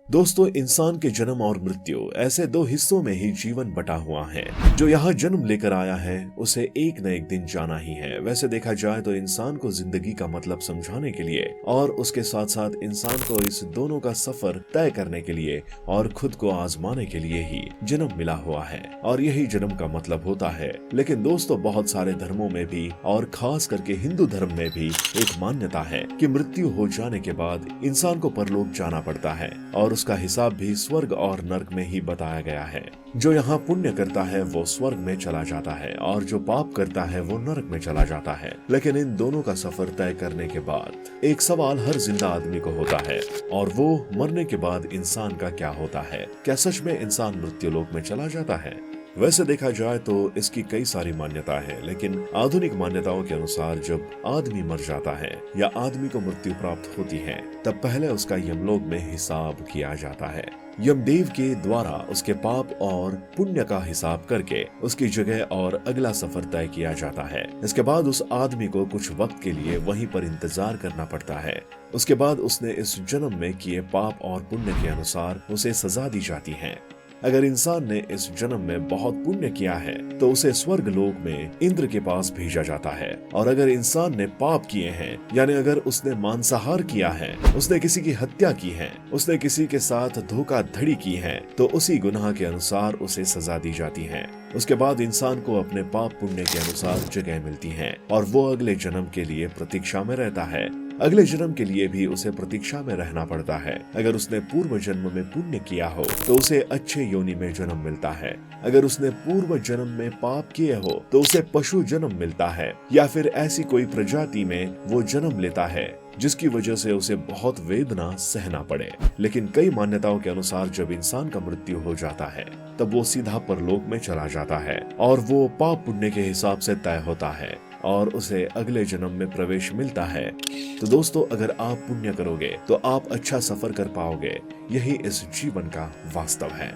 दोस्तों, इंसान के जन्म और मृत्यु ऐसे दो हिस्सों में ही जीवन बटा हुआ है। जो यहाँ जन्म लेकर आया है उसे एक न एक दिन जाना ही है। वैसे देखा जाए तो इंसान को जिंदगी का मतलब समझाने के लिए और उसके साथ साथ इंसान को इस दोनों का सफर तय करने के लिए और खुद को आजमाने के लिए ही जन्म मिला हुआ है और यही जन्म का मतलब होता है। लेकिन दोस्तों, बहुत सारे धर्मों में भी और खास करके हिंदू धर्म में भी एक मान्यता है कि मृत्यु हो जाने के बाद इंसान को परलोक जाना पड़ता है और उसका हिसाब भी स्वर्ग और नरक में ही बताया गया है। जो यहाँ पुण्य करता है वो स्वर्ग में चला जाता है और जो पाप करता है वो नरक में चला जाता है। लेकिन इन दोनों का सफर तय करने के बाद एक सवाल हर जिंदा आदमी को होता है, और वो मरने के बाद इंसान का क्या होता है। क्या सच में इंसान मृत्यु लोक में चला जाता है? वैसे देखा जाए तो इसकी कई सारी मान्यता है, लेकिन आधुनिक मान्यताओं के अनुसार जब आदमी मर जाता है या आदमी को मृत्यु प्राप्त होती है तब पहले उसका यमलोक में हिसाब किया जाता है। यमदेव के द्वारा उसके पाप और पुण्य का हिसाब करके उसकी जगह और अगला सफर तय किया जाता है। इसके बाद उस आदमी को कुछ वक्त के लिए वहीं पर इंतजार करना पड़ता है। उसके बाद उसने इस जन्म में किए पाप और पुण्य के अनुसार उसे सजा दी जाती है। अगर इंसान ने इस जन्म में बहुत पुण्य किया है तो उसे स्वर्ग लोक में इंद्र के पास भेजा जाता है, और अगर इंसान ने पाप किए हैं, यानी अगर उसने मांसाहार किया है, उसने किसी की हत्या की है, उसने किसी के साथ धोखाधड़ी की है, तो उसी गुनाह के अनुसार उसे सजा दी जाती है। उसके बाद इंसान को अपने पाप पुण्य के अनुसार जगह मिलती है और वो अगले जन्म के लिए प्रतीक्षा में रहता है। अगले जन्म के लिए भी उसे प्रतीक्षा में रहना पड़ता है। अगर उसने पूर्व जन्म में पुण्य किया हो तो उसे अच्छे योनि में जन्म मिलता है। अगर उसने पूर्व जन्म में पाप किए हो तो उसे पशु जन्म मिलता है, या फिर ऐसी कोई प्रजाति में वो जन्म लेता है जिसकी वजह से उसे बहुत वेदना सहना पड़े। लेकिन कई मान्यताओं के अनुसार जब इंसान का मृत्यु हो जाता है तब वो सीधा परलोक में चला जाता है और वो पाप पुण्य के हिसाब से तय होता है और उसे अगले जन्म में प्रवेश मिलता है। तो दोस्तों, अगर आप पुण्य करोगे तो आप अच्छा सफर कर पाओगे। यही इस जीवन का वास्तव है।